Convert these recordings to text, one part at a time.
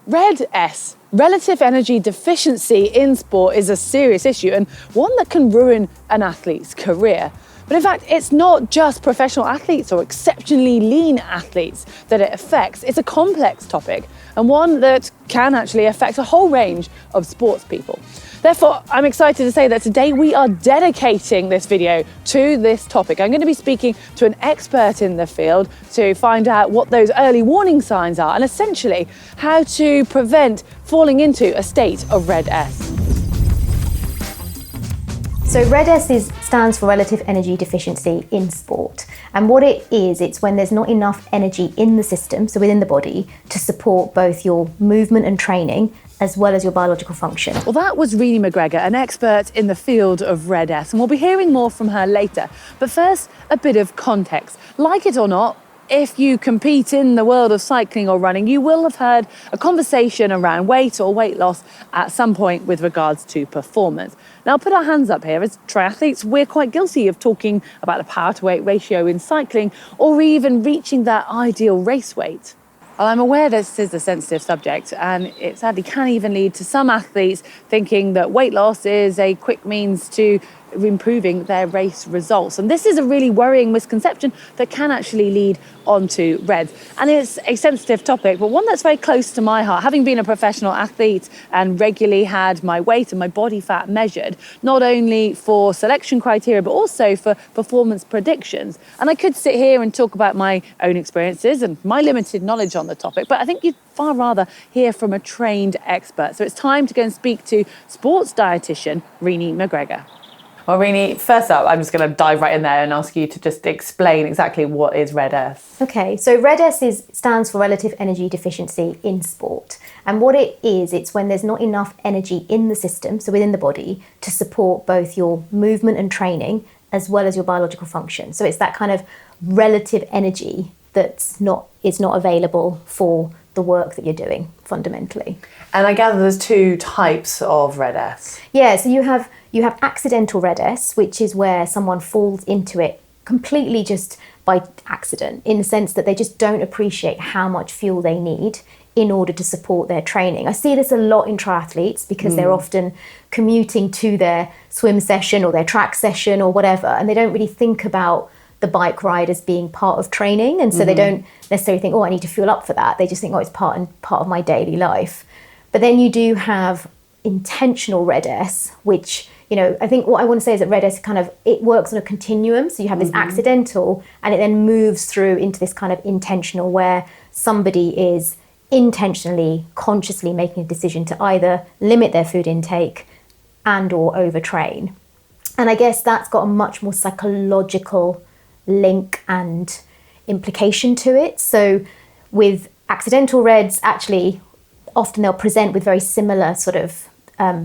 Red S, relative energy deficiency in sport, is a serious issue and one that can ruin an athlete's career. But in fact, it's not just professional athletes or exceptionally lean athletes that it affects. It's a complex topic and one that can actually affect a whole range of sports people. Therefore, I'm excited to say that today we are dedicating this video to this topic. I'm going to be speaking to an expert in the field to find out what those early warning signs are and essentially how to prevent falling into a state of Red S. So RED-S stands for Relative Energy Deficiency in Sport. And what it is, it's when there's not enough energy in the system, so within the body, to support both your movement and training, as well as your biological function. Well, that was Renee McGregor, an expert in the field of Red-S, and we'll be hearing more from her later. But first, a bit of context. Like it or not, if you compete in the world of cycling or running, you will have heard a conversation around weight or weight loss at some point with regards to performance. Now, put our hands up here. As triathletes, we're quite guilty of talking about a power to weight ratio in cycling or even reaching that ideal race weight. Well, I'm aware this is a sensitive subject and it sadly can even lead to some athletes thinking that weight loss is a quick means to improving their race results. And this is a really worrying misconception that can actually lead on to RED. And it's a sensitive topic, but one that's very close to my heart. Having been a professional athlete and regularly had my weight and my body fat measured, not only for selection criteria, but also for performance predictions. And I could sit here and talk about my own experiences and my limited knowledge on the topic, but I think you'd far rather hear from a trained expert. So it's time to go and speak to sports dietitian Renee McGregor. Well, Renee, first up, I'm just going to dive right in there and ask you to just explain exactly what is Red-S. Okay, so Red-S stands for Relative Energy Deficiency in Sport. And what it is, it's when there's not enough energy in the system, so within the body, to support both your movement and training, as well as your biological function. So it's that kind of relative energy is not available for the work that you're doing, fundamentally. And I gather there's two types of Red-S. Yeah, so you have accidental Red-S, which is where someone falls into it completely just by accident, in the sense that they just don't appreciate how much fuel they need in order to support their training. I see this a lot in triathletes because they're often commuting to their swim session or their track session or whatever, and they don't really think about the bike ride as being part of training, and so they don't necessarily think, oh, I need to fuel up for that. They just think, oh, it's part of my daily life. But then you do have intentional Red-S, which, you know, I think what I want to say is that Red-S it works on a continuum. So you have this accidental and it then moves through into this kind of intentional, where somebody is intentionally, consciously making a decision to either limit their food intake and or overtrain. And I guess that's got a much more psychological link and implication to it. So with accidental Reds, actually, often they'll present with very similar sort of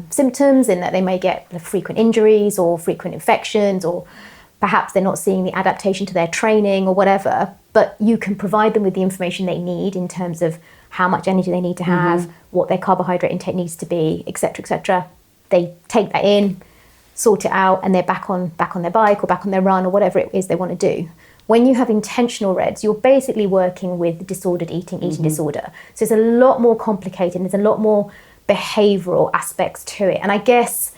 symptoms, in that they may get frequent injuries or frequent infections, or perhaps they're not seeing the adaptation to their training or whatever, but you can provide them with the information they need in terms of how much energy they need to have, what their carbohydrate intake needs to be, etc., etc. They take that in, sort it out, and they're back on their bike or back on their run or whatever it is they want to do. When you have intentional Reds, you're basically working with disordered eating disorder. So it's a lot more complicated, and there's a lot more behavioural aspects to it. And I guess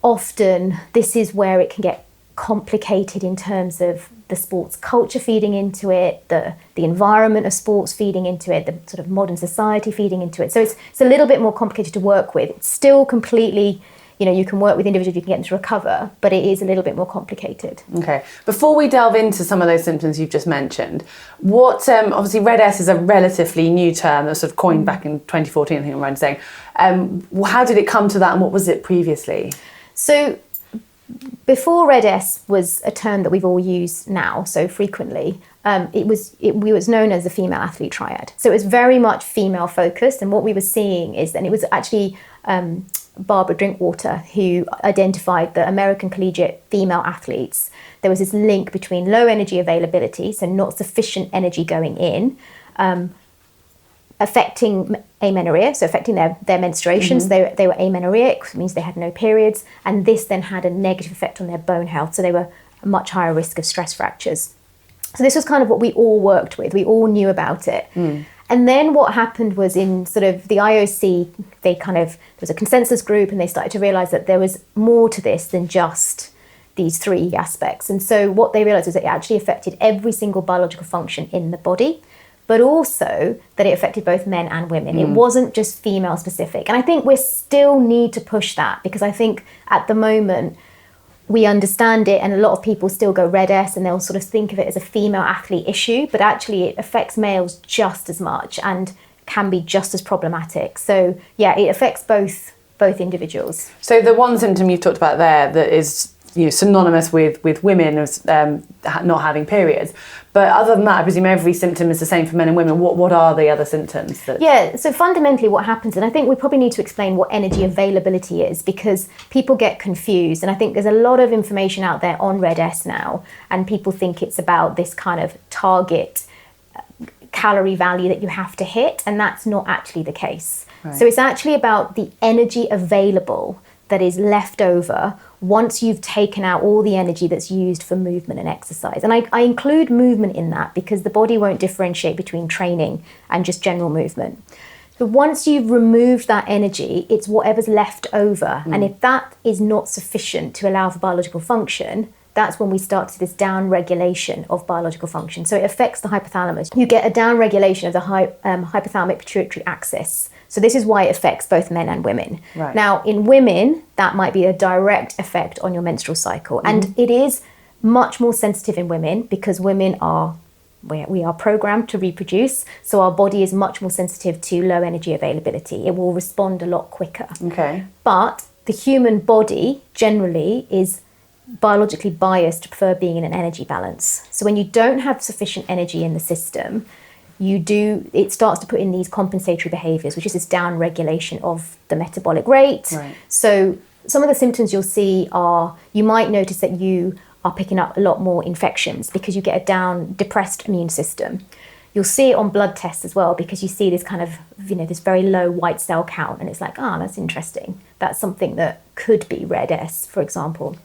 often this is where it can get complicated in terms of the sports culture feeding into it, the environment of sports feeding into it, the sort of modern society feeding into it. So it's a little bit more complicated to work with. It's still completely, you know, you can work with individuals, you can get them to recover, but it is a little bit more complicated. Okay. Before we delve into some of those symptoms you've just mentioned, what, obviously Red-S is a relatively new term that was sort of coined back in 2014, I think I'm right in saying. How did it come to that, and what was it previously? So before Red-S was a term that we've all used now so frequently, it was known as the female athlete triad. So it was very much female focused, and what we were seeing is, and it was actually Barbara Drinkwater who identified the American collegiate female athletes. There was this link between low energy availability, so not sufficient energy going in, affecting amenorrhea, so affecting their menstruations. They were amenorrheic, which means they had no periods, and this then had a negative effect on their bone health, so they were a much higher risk of stress fractures. So this was kind of what we all worked with. We all knew about it. And And then what happened was in sort of the IOC, there was a consensus group and they started to realize that there was more to this than just these three aspects. And so what they realized was that it actually affected every single biological function in the body, but also that it affected both men and women. It wasn't just female specific. And I think we still need to push that, because I think at the moment we understand it and a lot of people still go Red S and they'll sort of think of it as a female athlete issue, but actually it affects males just as much and can be just as problematic. So yeah, it affects both individuals. So the one symptom you've talked about there that is synonymous with women as not having periods, but other than that, I presume every symptom is the same for men and women. What are the other symptoms? Yeah, so fundamentally what happens, and I think we probably need to explain what energy availability is, because people get confused, and I think there's a lot of information out there on Red S now, and people think it's about this kind of target calorie value that you have to hit, and that's not actually the case. Right. So it's actually about the energy available that is left over once you've taken out all the energy that's used for movement and exercise. And I include movement in that because the body won't differentiate between training and just general movement. But once you've removed that energy, it's whatever's left over. And if that is not sufficient to allow for biological function, that's when we start to this down-regulation of biological function. So it affects the hypothalamus. You get a down-regulation of the hypothalamic pituitary axis. So this is why it affects both men and women. Right. Now, in women, that might be a direct effect on your menstrual cycle. And it is much more sensitive in women because women we are programmed to reproduce. So our body is much more sensitive to low energy availability. It will respond a lot quicker. Okay. But the human body generally is biologically biased to prefer being in an energy balance. So when you don't have sufficient energy in the system, it starts to put in these compensatory behaviors, which is this down regulation of the metabolic rate. Right. So some of the symptoms you'll see are, you might notice that you are picking up a lot more infections because you get a depressed immune system. You'll see it on blood tests as well, because you see this kind of, this very low white cell count, and it's like, that's interesting. That's something that could be Red S, for example.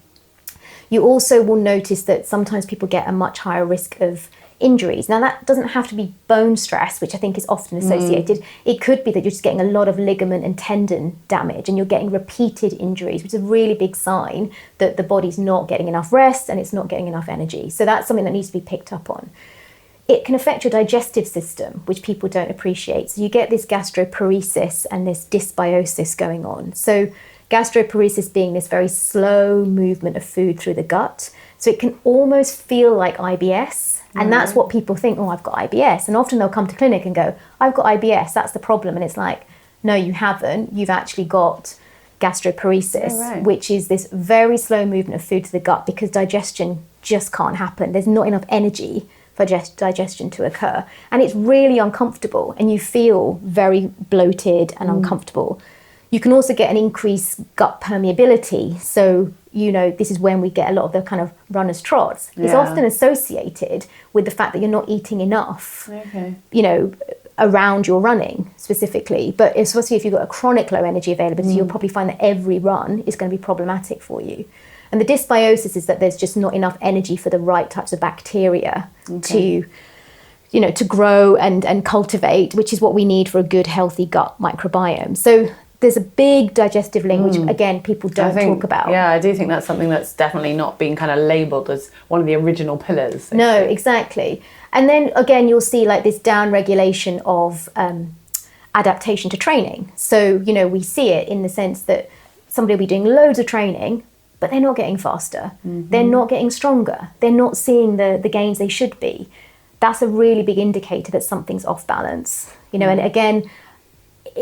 You also will notice that sometimes people get a much higher risk of injuries. Now, that doesn't have to be bone stress, which I think is often associated. It could be that you're just getting a lot of ligament and tendon damage and you're getting repeated injuries, which is a really big sign that the body's not getting enough rest and it's not getting enough energy. So that's something that needs to be picked up on. It can affect your digestive system, which people don't appreciate. So you get this gastroparesis and this dysbiosis going on. So gastroparesis being this very slow movement of food through the gut. So it can almost feel like IBS. And that's what people think, I've got IBS. And often they'll come to clinic and go, I've got IBS, that's the problem. And it's like, no, you haven't. You've actually got gastroparesis, which is this very slow movement of food to the gut because digestion just can't happen. There's not enough energy for digestion to occur. And it's really uncomfortable and you feel very bloated and uncomfortable. You can also get an increased gut permeability. So, this is when we get a lot of the kind of runner's trots. It's often associated with the fact that you're not eating enough, around your running specifically. But especially if you've got a chronic low energy availability, you'll probably find that every run is going to be problematic for you. And the dysbiosis is that there's just not enough energy for the right types of bacteria to grow and cultivate, which is what we need for a good, healthy gut microbiome. So there's a big digestive link, which again, people don't talk about. Yeah, I do think that's something that's definitely not being kind of labelled as one of the original pillars. No, exactly. And then again, you'll see like this down regulation of adaptation to training. So, we see it in the sense that somebody will be doing loads of training, but they're not getting faster. They're not getting stronger. They're not seeing the gains they should be. That's a really big indicator that something's off balance. And again,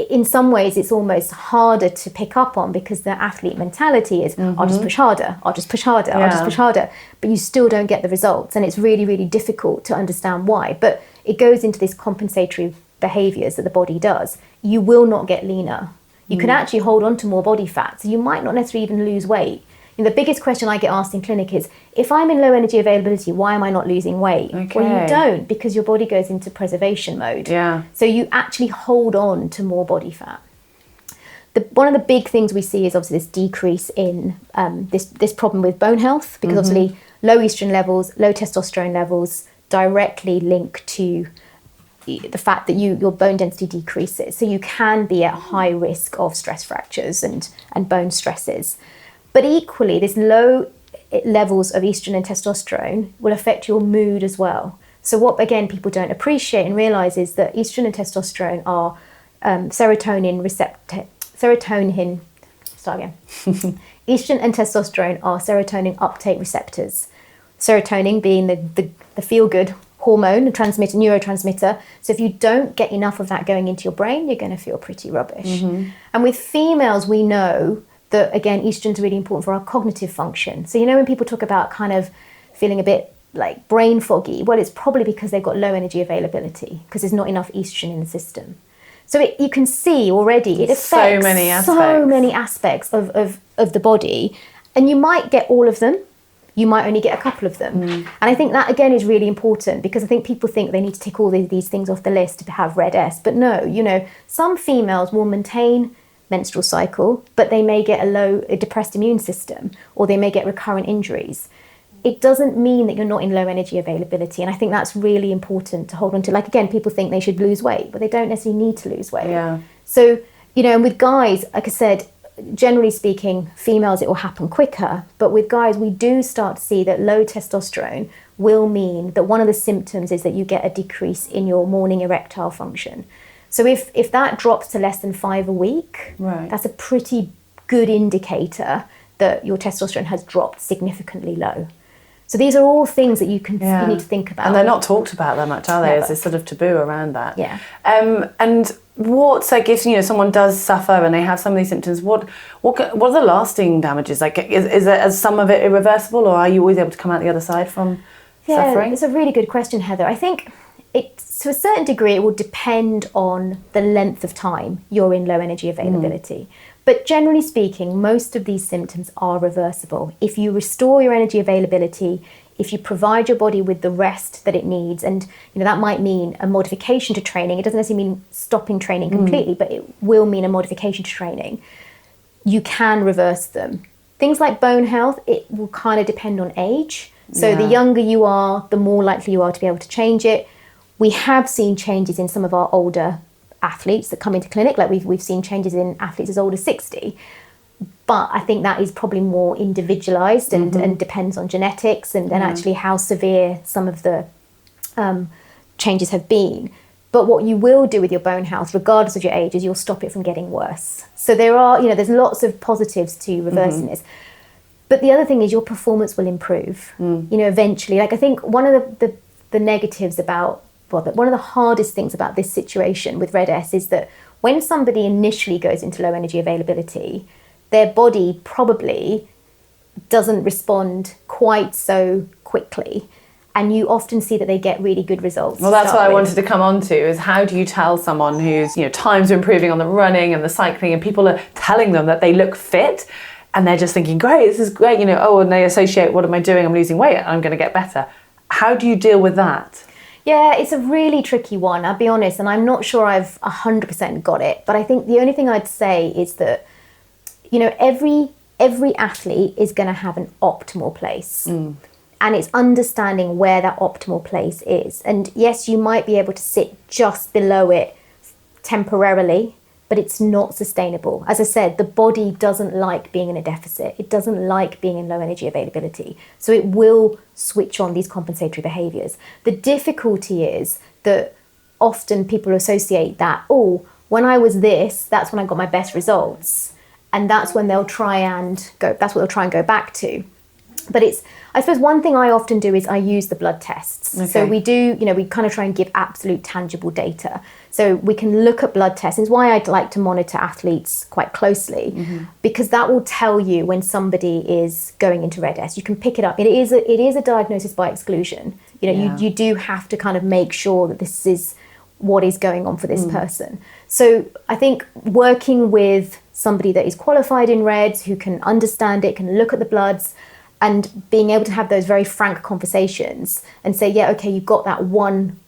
in some ways it's almost harder to pick up on because the athlete mentality is I'll just push harder, I'll just push harder, I'll just push harder, but you still don't get the results, and it's really, really difficult to understand why. But it goes into this compensatory behaviours that the body does. You will not get leaner. You can actually hold on to more body fat, so you might not necessarily even lose weight. The biggest question I get asked in clinic is, if I'm in low energy availability, why am I not losing weight? Okay. Well, you don't, because your body goes into preservation mode. Yeah. So you actually hold on to more body fat. One of the big things we see is obviously this decrease in this problem with bone health, because obviously low estrogen levels, low testosterone levels directly link to the fact that your bone density decreases. So you can be at high risk of stress fractures and bone stresses. But equally, this low levels of estrogen and testosterone will affect your mood as well. So what, again, people don't appreciate and realize is that estrogen and testosterone are estrogen and testosterone are serotonin uptake receptors. Serotonin being the feel-good hormone, neurotransmitter. So if you don't get enough of that going into your brain, you're going to feel pretty rubbish. And with females, we know that, again, estrogen is really important for our cognitive function. So, when people talk about kind of feeling a bit like brain foggy, well, it's probably because they've got low energy availability because there's not enough estrogen in the system. So you can see already it affects so many aspects of the body, and you might get all of them. You might only get a couple of them. And I think that, again, is really important because I think people think they need to tick all these things off the list to have red S. But no, some females will maintain menstrual cycle, but they may get a depressed immune system, or they may get recurrent injuries. It doesn't mean that you're not in low energy availability. And I think that's really important to hold on to. Like, again, people think they should lose weight, but they don't necessarily need to lose weight. Yeah. So, and with guys, like I said, generally speaking, females, it will happen quicker. But with guys, we do start to see that low testosterone will mean that one of the symptoms is that you get a decrease in your morning erectile function. So if that drops to less than 5 a week, right, that's a pretty good indicator that your testosterone has dropped significantly low. So these are all things that you need to think about. And they're not talked about that much, are they? Never. There's this sort of taboo around that. Yeah. And what's like if someone does suffer and they have some of these symptoms, what are the lasting damages? Like, is some of it irreversible, or are you always able to come out the other side from suffering? It's a really good question, Heather. I think to a certain degree it will depend on the length of time you're in low energy availability. But generally speaking, most of these symptoms are reversible. If you restore your energy availability, if you provide your body with the rest that it needs, and that might mean a modification to training. It doesn't necessarily mean stopping training completely, but it will mean a modification to training. You can reverse them. Things like bone health, it will kind of depend on age. So the younger you are, the more likely you are to be able to change it. We have seen changes in some of our older athletes that come into clinic, like we've seen changes in athletes as old as 60, but I think that is probably more individualized and depends on genetics and actually how severe some of the changes have been. But what you will do with your bone health, regardless of your age, is you'll stop it from getting worse. So there's lots of positives to reversing this. But the other thing is your performance will improve, eventually. Like, I think one of the negatives about, one of the hardest things about this situation with Red S is that when somebody initially goes into low energy availability, their body probably doesn't respond quite so quickly. And you often see that they get really good results. Well, that's what I wanted to come on to, is how do you tell someone whose times are improving on the running and the cycling, and people are telling them that they look fit, and they're just thinking, great, this is great, and they associate, what am I doing? I'm losing weight, I'm going to get better. How do you deal with that? Yeah, it's a really tricky one, I'll be honest, and I'm not sure I've 100% got it. But I think the only thing I'd say is that, every athlete is going to have an optimal place. And it's understanding where that optimal place is. And yes, you might be able to sit just below it temporarily, but it's not sustainable. As I said, the body doesn't like being in a deficit. It doesn't like being in low energy availability. So it will switch on these compensatory behaviors. The difficulty is that often people associate that, when I was this, that's when I got my best results. And that's when they'll try and go back to. But I suppose one thing I often do is I use the blood tests. Okay. So we do, we kind of try and give absolute tangible data. So we can look at blood tests. It's why I'd like to monitor athletes quite closely, because that will tell you when somebody is going into Red S. You can pick it up. It is a diagnosis by exclusion. You do have to kind of make sure that this is what is going on for this person. So I think working with somebody that is qualified in Reds, who can understand it, can look at the bloods, and being able to have those very frank conversations and say, yeah, okay, you've got that one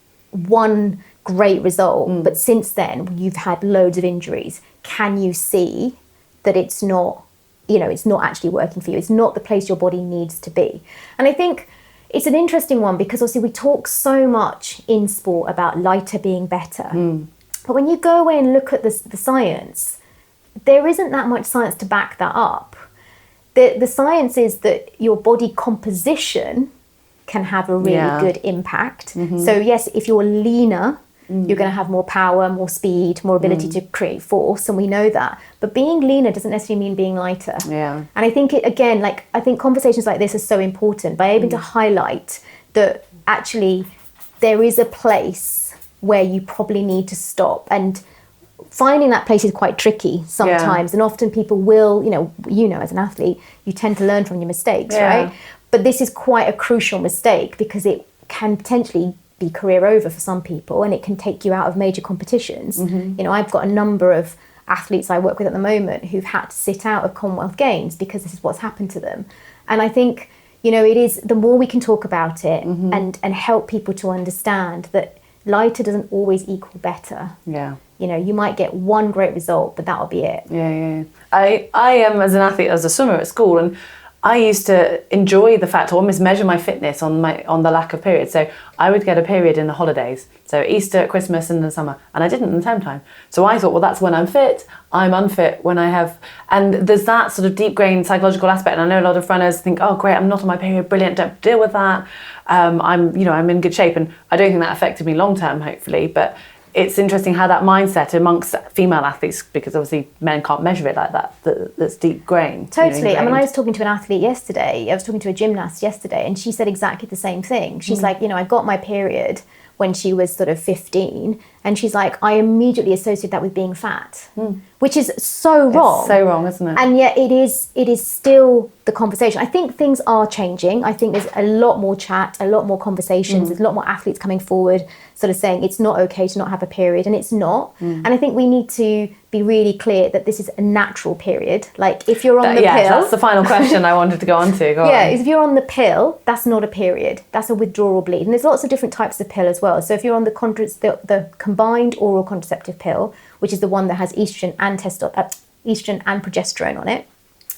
great result, but since then you've had loads of injuries. Can you see that it's not actually working for you? It's not the place your body needs to be. And I think, it's an interesting one because obviously we talk so much in sport about lighter being better. But when you go away and look at the science, there isn't that much science to back that up. The science is that your body composition can have a really good impact. So yes, if you're leaner, you're going to have more power, more speed, more ability to create force, and we know that. But being leaner doesn't necessarily mean being lighter. And I think I think conversations like this are so important by able to highlight that actually there is a place where you probably need to stop, and finding that place is quite tricky sometimes. And often people will, as an athlete, you tend to learn from your mistakes, right? But this is quite a crucial mistake because it can potentially be career over for some people, and it can take you out of major competitions. I've got a number of athletes I work with at the moment who've had to sit out of Commonwealth Games because this is what's happened to them. And I think, it is the more we can talk about it and help people to understand that lighter doesn't always equal better. You might get one great result, but that'll be it. I am, as an athlete, as a swimmer at school, and I used to enjoy the fact, or almost measure my fitness on the lack of periods. So I would get a period in the holidays, so Easter, Christmas, and the summer, and I didn't in the term time. So I thought, well, that's when I'm fit. I'm unfit when I have, and there's that sort of deep-grained psychological aspect. And I know a lot of runners think, oh, great, I'm not on my period, brilliant, don't deal with that. I'm in good shape, and I don't think that affected me long term, hopefully, but. It's interesting how that mindset amongst female athletes, because obviously men can't measure it like that, that's deep grained. Totally. I was talking to an athlete yesterday, I was talking to a gymnast yesterday, and she said exactly the same thing. She's like, I got my period when she was sort of 15, and she's like, I immediately associate that with being fat, which is so wrong. It's so wrong, isn't it? And yet it is still the conversation. I think things are changing. I think there's a lot more chat, a lot more conversations, there's a lot more athletes coming forward sort of saying it's not okay to not have a period, and it's not. And I think we need to be really clear that this is a natural period. Like if you're on the pill... that's the final question I wanted to go on to. Go on. If you're on the pill, that's not a period. That's a withdrawal bleed. And there's lots of different types of pill as well. So if you're on the combined oral contraceptive pill, which is the one that has estrogen and progesterone on it,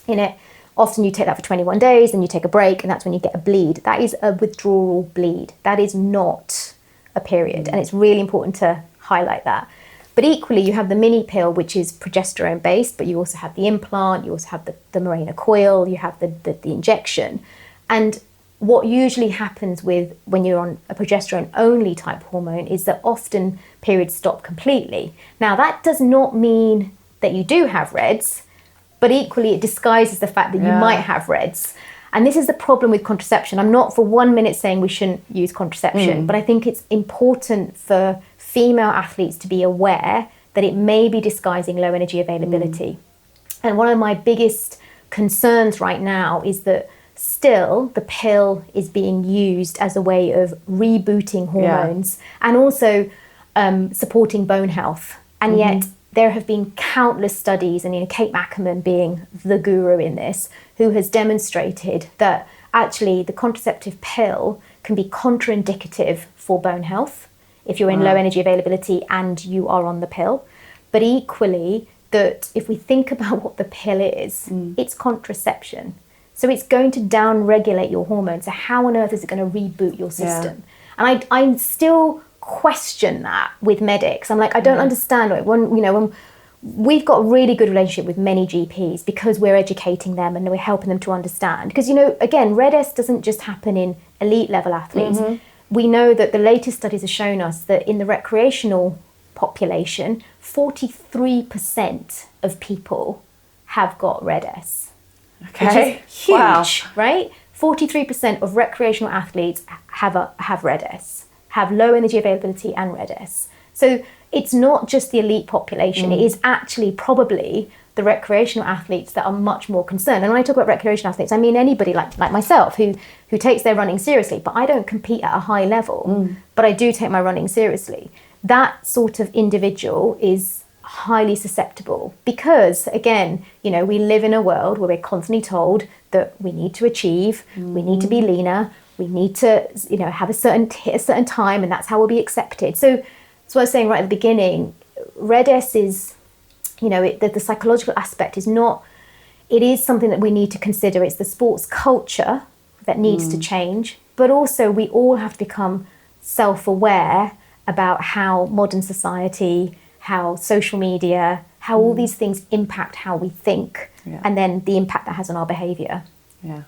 in it, often you take that for 21 days, then you take a break, and that's when you get a bleed. That is a withdrawal bleed. That is not a period. And it's really important to highlight that. But equally, you have the mini pill, which is progesterone based, but you also have the implant, you also have the Mirena coil, you have the injection. And what usually happens when you're on a progesterone only type hormone is that often periods stop completely. Now, that does not mean that you do have REDs, but equally it disguises the fact that you might have REDs. And this is the problem with contraception. I'm not for 1 minute saying we shouldn't use contraception, but I think it's important for female athletes to be aware that it may be disguising low energy availability. And one of my biggest concerns right now is that still the pill is being used as a way of rebooting hormones and also supporting bone health. And yet there have been countless studies, and Kate Mackerman being the guru in this, who has demonstrated that actually the contraceptive pill can be contraindicative for bone health if you're in low energy availability and you are on the pill. But equally, that if we think about what the pill is, it's contraception. So it's going to down-regulate your hormones. So how on earth is it going to reboot your system? And I still question that with medics. I'm like, I don't understand it. When we've got a really good relationship with many GPs because we're educating them and we're helping them to understand. Because, again, RED-S doesn't just happen in elite level athletes. We know that the latest studies have shown us that in the recreational population, 43% of people have got RED-S. Okay. Which is huge, right? 43% of recreational athletes have RED-S, have low energy availability and RED-S. So it's not just the elite population, it is actually probably the recreational athletes that are much more concerned. And when I talk about recreational athletes, I mean anybody like myself who takes their running seriously, but I don't compete at a high level, but I do take my running seriously. That sort of individual is highly susceptible because, again, we live in a world where we're constantly told that we need to achieve, we need to be leaner, we need to, have hit a certain time, and that's how we'll be accepted. So I was saying right at the beginning, RED-S is, the psychological aspect is not, it is something that we need to consider. It's the sports culture that needs to change, but also we all have to become self-aware about how modern society, how social media, how all these things impact how we think, and then the impact that has on our behaviour. Yeah.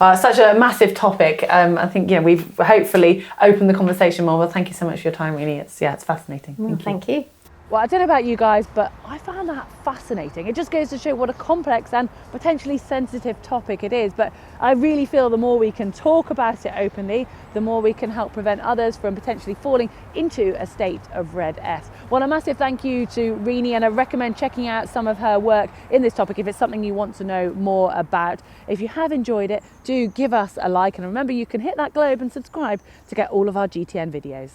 Well, it's such a massive topic. I think we've hopefully opened the conversation more. Well, thank you so much for your time, really. It's fascinating. Thank you. Well, I don't know about you guys, but I found that fascinating. It just goes to show what a complex and potentially sensitive topic it is. But I really feel the more we can talk about it openly, the more we can help prevent others from potentially falling into a state of red S. Well, a massive thank you to Renee, and I recommend checking out some of her work in this topic if it's something you want to know more about. If you have enjoyed it, do give us a like, and remember you can hit that globe and subscribe to get all of our GTN videos.